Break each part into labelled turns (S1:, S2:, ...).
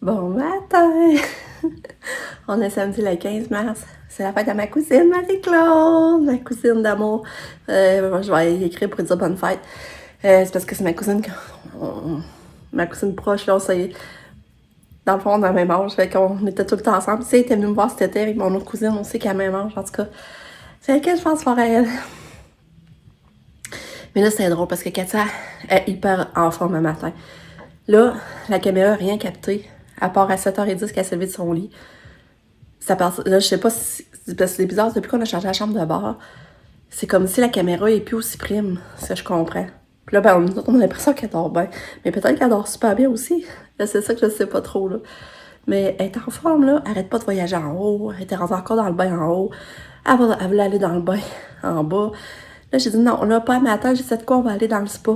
S1: Bon matin! On est samedi le 15 mars. C'est la fête à ma cousine Marie-Claude, ma cousine d'amour. Je vais y écrire pour lui dire bonne fête. C'est parce que c'est ma cousine, ma cousine proche, là, on s'est, dans le fond, on a le même âge, fait qu'on était tout le temps ensemble. Tu sais, elle était venue me voir cet été avec mon autre cousine, on sait qu'elle a le même âge, en tout cas. C'est laquelle je pense faire à elle. Mais là, c'est drôle parce que Katia est hyper en forme le matin. Là, la caméra n'a rien capté, à part à 7h10 qu'elle s'est levée de son lit. Ça passe, là, je sais pas si. Parce que c'est bizarre, depuis qu'on a changé la chambre de bord, c'est comme si la caméra est plus aussi prime, ça je comprends. Puis là, ben, on a l'impression qu'elle dort bien. Mais peut-être qu'elle dort super bien aussi. Là, c'est ça que je sais pas trop, là. Mais elle est en forme, là. Elle arrête pas de voyager en haut. Elle était rentrée encore dans le bain en haut. Elle voulait aller dans le bain en bas. Là, j'ai dit non, là, pas à matin. J'ai dit, c'est de quoi on va aller dans le spa?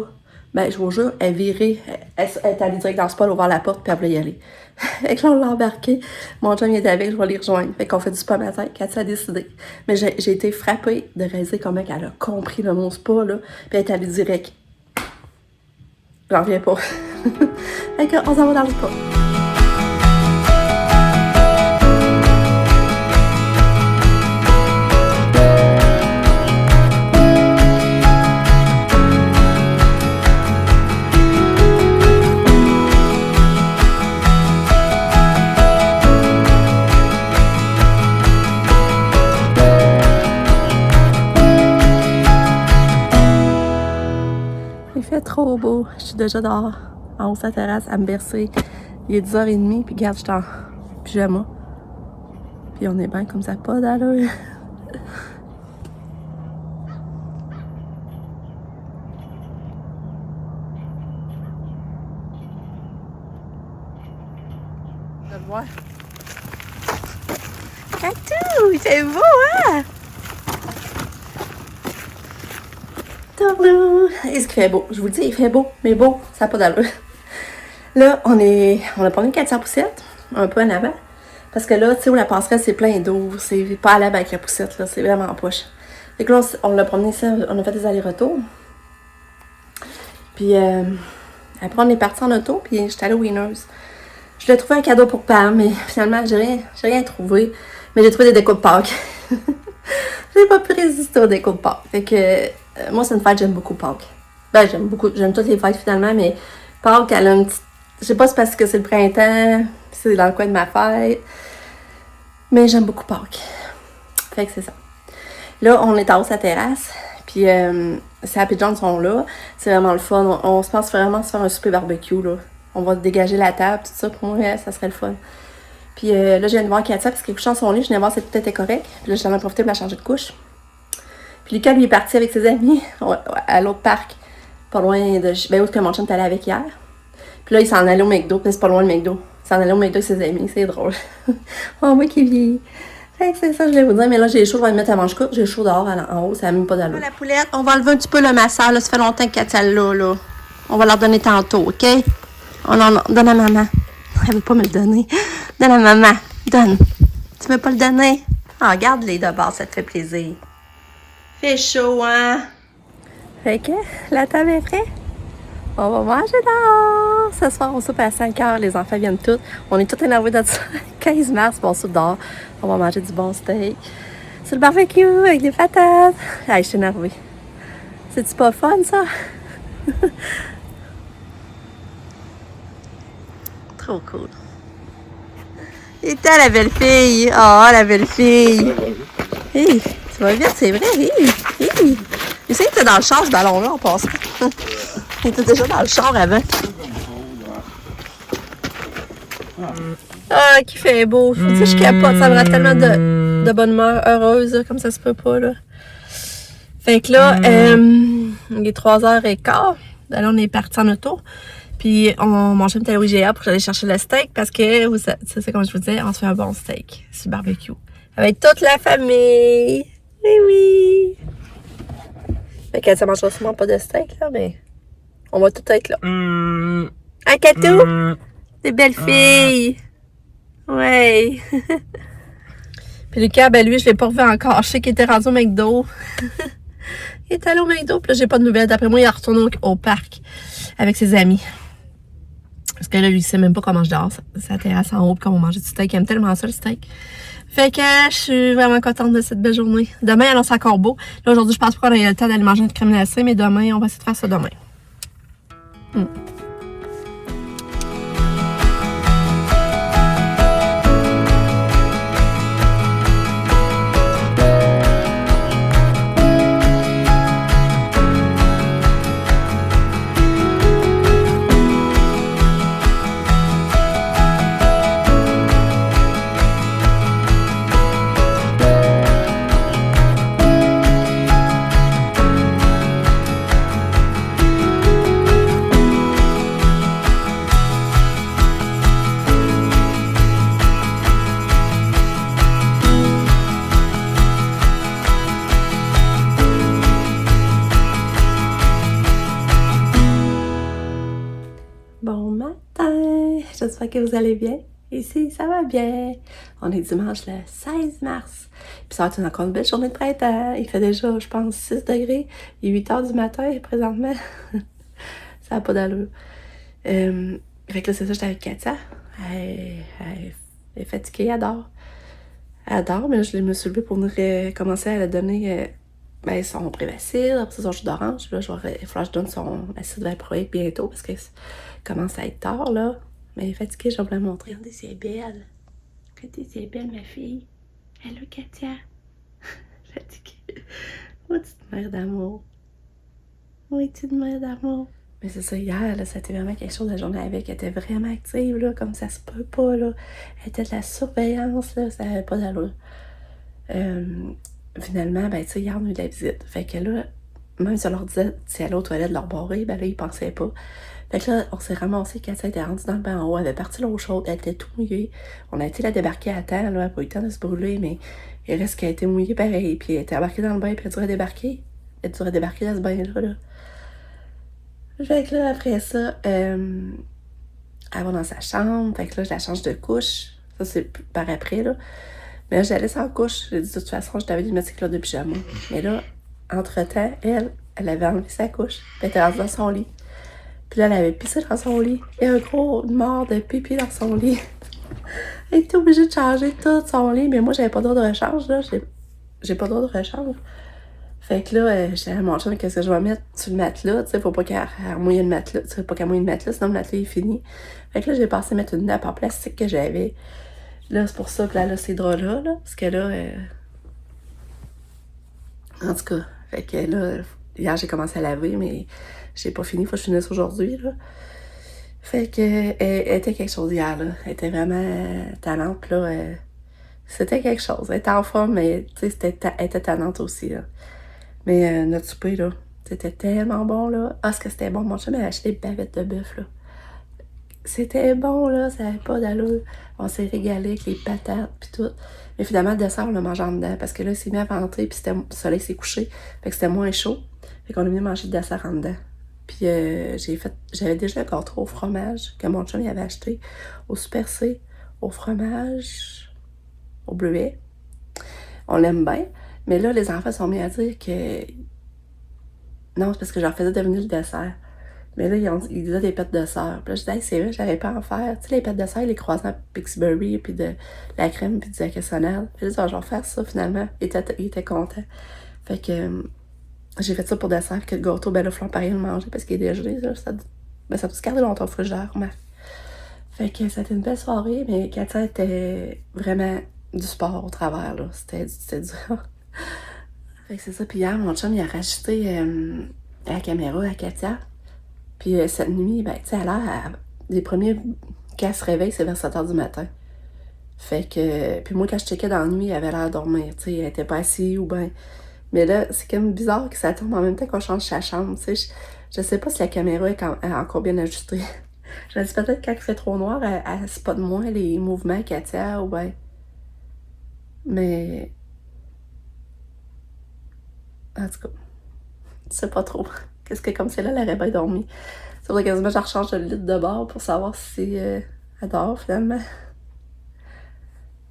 S1: Ben, je vous jure, elle virait. Elle est allée direct dans le spa, elle a ouvert la porte, puis elle voulait y aller. Fait que là, on l'a embarqué. Mon chum, il était avec, je vais les rejoindre. Fait qu'on fait du spa matin. Katia a décidé. Mais j'ai été frappée de réaliser comment elle a compris le mot spa, là. Puis elle est allée direct. J'en reviens pas. Fait qu'on s'en va dans le spa. Il fait trop beau. Je suis déjà dehors, en haut de sa terrasse, à me bercer. Il est 10h30, puis regarde, je suis en pyjama. Puis on est bien comme ça, pas d'allure. Je le vois. Catou, c'est beau, hein? Est-ce qu'il fait beau? Je vous le dis, il fait beau, mais beau, ça n'a pas d'allure. Là, on a pris une 400 poussettes, un peu en avant. Parce que là, tu sais, où la passerelle, c'est plein d'eau. C'est pas à l'âme avec la poussette, là. C'est vraiment en poche. Fait que là, on l'a promené ici, on a fait des allers-retours. Puis, après, on est parti en auto, puis j'étais allée au Winners. Je voulais trouver un cadeau pour Pam, mais finalement, j'ai rien trouvé. Mais j'ai trouvé des décos de Pâques. J'ai pas pu résister aux décos de Pâques. Fait que, moi, c'est une fête, j'aime beaucoup Pâques. Ben, j'aime toutes les fêtes finalement, mais Pâques, elle a une petite. Je sais pas si c'est parce que c'est le printemps, c'est dans le coin de ma fête. Mais j'aime beaucoup Pâques. Fait que c'est ça. Là, on est en haut de sa terrasse. Puis, Sam et John sont là. C'est vraiment le fun. On se pense vraiment se faire un souper barbecue, là. On va dégager la table, tout ça. Pour moi, ça serait le fun. Puis là, je viens de voir Katia parce qu'elle est couchée dans son lit. Je viens de voir si tout était correct. Puis là, j'en ai profité pour la changer de couche. Puis Lucas, lui, est parti avec ses amis à l'autre parc. Pas loin de. Ben, où que mon chum est allé avec hier. Puis là, il s'en allait au McDo. Puis c'est pas loin le McDo. Il s'en allait au McDo avec ses amis. C'est drôle. Oh, moi qui vieillit. Fait que c'est ça, je voulais vous dire. Mais là, j'ai chaud, je vais me mettre à manger courte. J'ai chaud dehors en haut. Ça n'a même pas d'allure. La poulette, on va enlever un petit peu le massage. Là. Ça fait longtemps que Katia là. On va leur donner tantôt, OK? On en donne à maman. Elle veut pas me le donner. Donne à maman. Donne. Tu veux pas le donner? Ah, regarde-les de base, ça te fait plaisir. Fait chaud, hein? Fait que, la table est prête. On va manger dehors. Ce soir, on soupe à 5h. Les enfants viennent tous. On est tous énervés de ça. 15 mars, on soupe dehors. On va manger du bon steak. Sur le barbecue avec des patates. Ah, je suis énervée. C'est-tu pas fun, ça? Trop cool. Et t'as la belle fille. Oh, la belle fille. Hey, tu vas vite, c'est vrai. Hey. Je sais que t'es dans le char, ce ballon-là, en passant. Il était déjà dans le char avant. Ah, qui fait beau. Tu sais, je capote. Ça me rend tellement de bonne humeur, heureuse, là, comme ça se peut pas, là. Fait que là, il est 3h15. Là, on est parti en auto. Puis, mon chum était au IGA pour que j'aille chercher le steak parce que, c'est comme je vous disais, on se fait un bon steak sur le barbecue. Avec toute la famille. Oui. Fait que ça mangera sûrement pas de steak, là, mais on va tout être là. Hein, Katou? Des belles filles. Ouais. Puis Lucas, ben lui, je l'ai pas revu encore. Je sais qu'il était rendu au McDo. Il est allé au McDo, puis là, j'ai pas de nouvelles. D'après moi, il est retourné au parc avec ses amis. Parce que là, lui, il sait même pas comment je dors. Sa terrasse en haut, comme on mangeait du steak. Il aime tellement ça, le steak. Fait que je suis vraiment contente de cette belle journée. Demain, alors c'est encore beau. Là, aujourd'hui, je pense pas qu'on ait le temps d'aller manger une crème glacée, mais demain, on va essayer de faire ça demain. Bon matin! J'espère que vous allez bien. Ici, ça va bien. On est dimanche le 16 mars. Puis ça va être encore une belle journée de printemps. Il fait déjà, je pense, 6 degrés. Il est 8 heures du matin présentement. Ça n'a pas d'allure. Fait que là, c'est ça, j'étais avec Katia. Elle est fatiguée, elle dort. Elle dort, mais je me suis levée pour venir commencer à la donner son Prévacil, après ça, son jus d'orange. Là, il va falloir que je donne son acide valproïque bientôt parce que ça commence à être tard, là. Mais elle est fatiguée, je vais vous la montrer. Regardez, c'est belle. Regardez, c'est belle, ma fille. Hello, Katia. Fatiguée. Oh, petite mère d'amour. Oui, petite mère d'amour. Mais c'est ça, hier, là, c'était vraiment quelque chose, la journée avec. Elle était vraiment active, là, comme ça se peut pas, là. Elle était de la surveillance, là, ça n'avait pas d'allure. Finalement, ben, tu sais, hier, on a eu de la visite. Fait que là, même si on leur disait si elle allait aux toilettes leur barrer, ben là, ils pensaient pas. Fait que là, on s'est ramassé, Katia était rendue dans le bain en haut, elle avait parti l'eau chaude, elle était tout mouillée. On a été la débarquer à temps, là, elle n'a pas eu le temps de se brûler, mais il reste qu'elle était mouillée pareil. Puis elle était embarquée dans le bain, puis elle devrait débarquer. Elle devrait débarquer dans ce bain-là, là. Fait que là, après ça, elle va dans sa chambre. Fait que là, je la change de couche. Ça, c'est par après, là. Mais là, je la laisse en couche. J'ai dit, de toute façon, je t'avais dit de mettre ses culottes de pyjama. Mais là, entre-temps, elle avait enlevé sa couche. Puis elle était dans son lit. Puis là, elle avait pissé dans son lit. Il y a un gros mort de pipi dans son lit. Elle était obligée de changer tout son lit. Mais moi, j'avais pas d'ordre de rechange, là. J'ai pas d'ordre de rechange. Fait que là, j'étais à mon chum, qu'est-ce que je vais mettre sur le matelas? Tu sais, faut pas qu'elle mouille le matelas. Tu sais, pas qu'elle mouille le matelas, sinon le matelas est fini. Fait que là, j'ai pensé mettre une nappe en plastique que j'avais. Là, c'est pour ça que là, ces draps-là, là, parce que là, en tout cas, fait que là, hier, j'ai commencé à laver, mais j'ai pas fini, faut que je finisse aujourd'hui, là. Fait que, elle était quelque chose hier, là. Elle était vraiment talente, là. C'était quelque chose. Elle était en forme, mais, tu sais, elle était talente aussi, là. Mais notre souper, là, c'était tellement bon, là. Ah, ce que c'était bon. Mon chum avait acheté des bavettes de bœuf, là. C'était bon, là. Ça n'avait pas d'allure. On s'est régalé avec les patates, puis tout. Mais finalement, le dessert, on l'a mangé en dedans. Parce que là, il s'est mis à ventrer, puis le soleil s'est couché. Fait que c'était moins chaud. Fait qu'on est venu manger le dessert en dedans. Puis j'avais déjà le gâteau au fromage que mon chum il avait acheté au Super C, au fromage, au bleuet. On l'aime bien. Mais là, les enfants sont mis à dire que non, c'est parce que je leur faisais devenir le dessert. Mais là, ils disaient des pâtes de sœur. Puis là, je disais, hey, c'est vrai, j'arrivais pas à en faire. Tu sais, les pâtes de sœur, les croissants Pixbury, puis de la crème, puis du cassonade. Puis là, je vais faire ça finalement. Il était content. Fait que j'ai fait ça pour dessert, puis que le gâteau, ben là, il pareil le manger parce qu'il est dégelé. Là, ça peut se garder longtemps au frigidaire, remarque. Fait que c'était une belle soirée, mais Katia était vraiment du sport au travers, là. C'était dur. Fait que c'est ça. Puis hier, mon chum, il a rajouté la caméra à Katia. Puis cette nuit, ben, tu sais, à l'heure, les premiers qu'elle se réveille, c'est vers 7h du matin. Fait que, puis moi, quand je checkais dans la nuit, elle avait l'air de dormir, tu sais, elle était pas assise ou ben. Mais là, c'est comme bizarre que ça tombe en même temps qu'on change sa chambre, tu sais. Je sais pas si la caméra est encore bien ajustée. Je me dis peut-être quand il fait trop noir, elle spot moins les mouvements Katia ou ben. Mais. En tout cas, je sais pas trop. Qu'est-ce que comme c'est là, elle aurait bien dormi. C'est vrai quasiment je rechange le lit de bord pour savoir si elle dort finalement.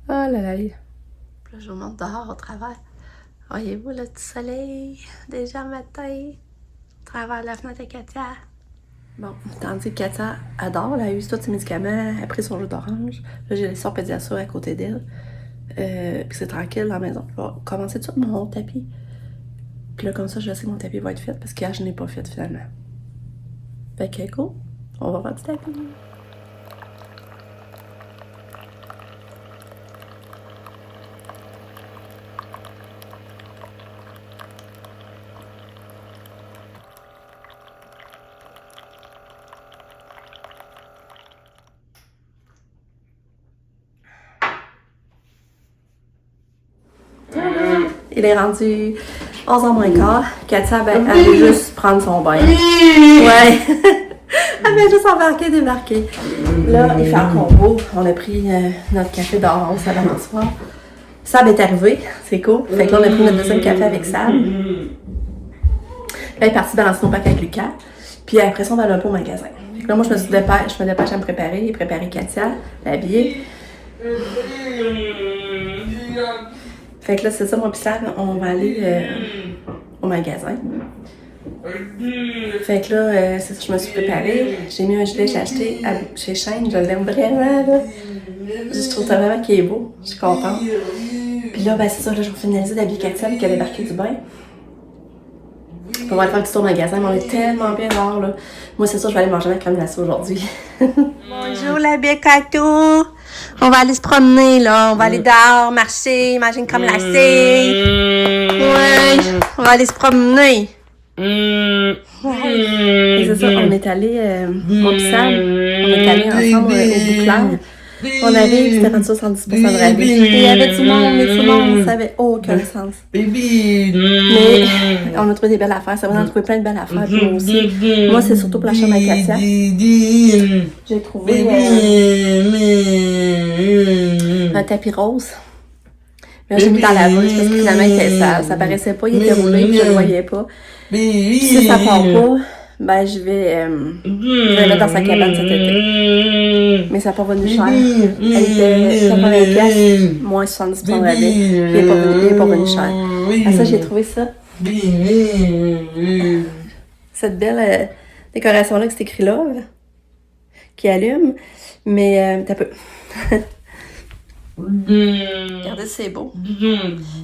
S1: Oh là là. Puis là, je vous montre dehors au travers. Voyez-vous le petit soleil, déjà matin, au travers de la fenêtre de Katia. Bon, tandis que Katia adore, elle a eu tous ses médicaments, elle a pris son jus d'orange. Là, j'ai laissé son pédiasure à côté d'elle. Puis c'est tranquille dans la maison. Je vais commencer tout de suite mon tapis. Puis là, comme ça, je sais que mon tapis va être fait parce qu'hier, je n'ai pas fait finalement. Fait que cool, on va faire du tapis. Il est rendu 11h moins quart. Katia, ben, elle veut juste prendre son bain. Ouais. Elle veut juste embarquer, débarquer. Là, il fait encore beau. On a pris notre café dehors au salon ce soir. Sab est arrivé. C'est cool. Fait que là, on a pris notre deuxième café avec Sab. Là, il est parti balancer nos packs avec Lucas. Puis après ça, on va aller un peu au magasin. Fait que là, moi, je me dépêche à me préparer Katia, l'habiller. Fait que là, c'est ça, moi pis Sab, on va aller au magasin. Fait que là, c'est ça, je me suis préparée. J'ai mis un gilet que j'ai acheté chez Shein, je l'aime vraiment, là. Je trouve ça vraiment qu'il est beau, je suis contente. Puis là, ben c'est ça, là, je vais finaliser d'habiller Katia puis qu'elle a débarqué du bain. On va aller faire un petit tour au magasin, mais on est tellement bien dehors, là. Moi, c'est ça, je vais aller manger ma crème glacée aujourd'hui. Bonjour, la Bécato! On va aller se promener, là. On va aller dehors, marcher, manger une crème glacée. Ouais, on va aller se promener. Ouais. Et c'est ça, on est allé, mon pis Sam, on est allé ensemble au bouclard. On arrive, c'était rendu 70% de rabais. Il y avait du monde, ça avait aucun sens. Mais on a trouvé des belles affaires, ça va en trouver plein de belles affaires, puis moi aussi. Moi, c'est surtout pour la chambre à Katia. J'ai trouvé un tapis rose. Mais j'ai mis dans la bouche parce que finalement, il était sale. Ça paraissait pas, il était roulé, puis je le voyais pas. Puis si ça part pas, ben je vais le mettre dans sa cabane cet été. Mais ça n'a pas venu cher. Elle était 80$, moins 70% de rabais. Il n'est pas venu cher. À ça, j'ai trouvé ça. Cette belle décoration-là que c'est écrit Love, qui allume. Mais t'as peu. Regardez, c'est beau.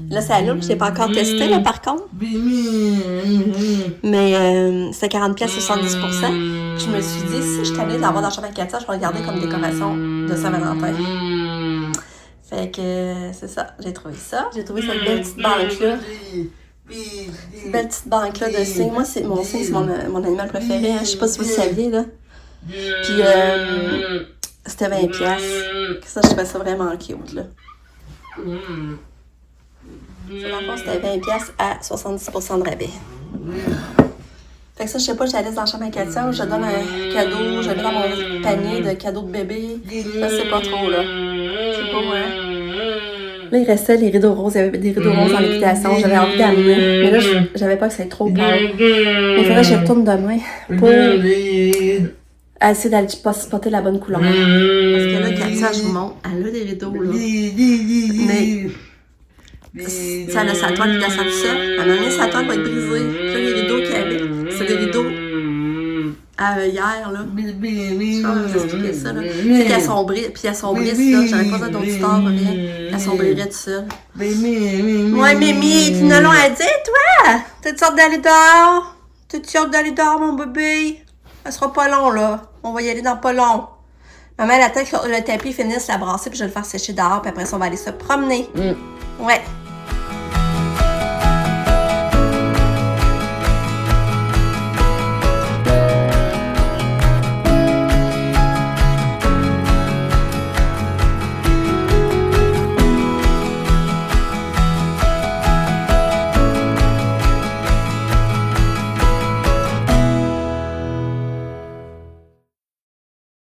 S1: Là, ça allume. Je l'ai pas encore testé, là, par contre. Mais c'est 40$ 70%. Je me suis dit, si je suis allée l'avoir dans la chambre à Katia, je vais regarder comme décoration de Saint-Valentin. Fait que c'est ça. J'ai trouvé ça. J'ai trouvé cette belle petite banque-là. Cette belle petite banque-là de cygne. Moi, mon cygne, c'est mon animal préféré. Hein. Je sais pas si vous le saviez, là. Puis, c'était 20$. Ça, je trouvais ça vraiment cute, là. Ça, dans le fond, c'était 20$ à 70% de rabais. Fait que ça, je sais pas, je la laisse dans la chambre à Katia ou je donne un cadeau, je le mets dans mon panier de cadeaux de bébé. Je sais pas trop, là. Je sais pas, ouais. Là, il restait les rideaux roses. Il y avait des rideaux roses en liquidation. J'avais envie d'amener. Mais là, j'avais peur que ça ait trop peur. Il faudrait que j'y retourne demain pour essayer d'aller spotter la bonne couleur. Parce que là, Katia, je vous montre, elle a des rideaux, là. Mais ça a sa toile qui descend tout seul. À un moment donné, sa toile va être brisée. Puis là, les rideaux qu'il y avait, c'est des rideaux à œillères, là. Je vais vous expliquer ça, là. C'est qu'elle assombrit, puis elle assombrit, là. J'avais pas besoin d'autres stars, rien. Elle assombrirait tout seul. Ouais, Mimi, tu n'as long à dire, toi? T'as-tu hâte d'aller dehors? T'as-tu hâte d'aller dehors, mon bébé? Ça sera pas long, là. On va y aller dans pas long. Maman, elle attend que le tapis finisse la brasser, puis je vais le faire sécher dehors, puis après ça, on va aller se promener. Ouais.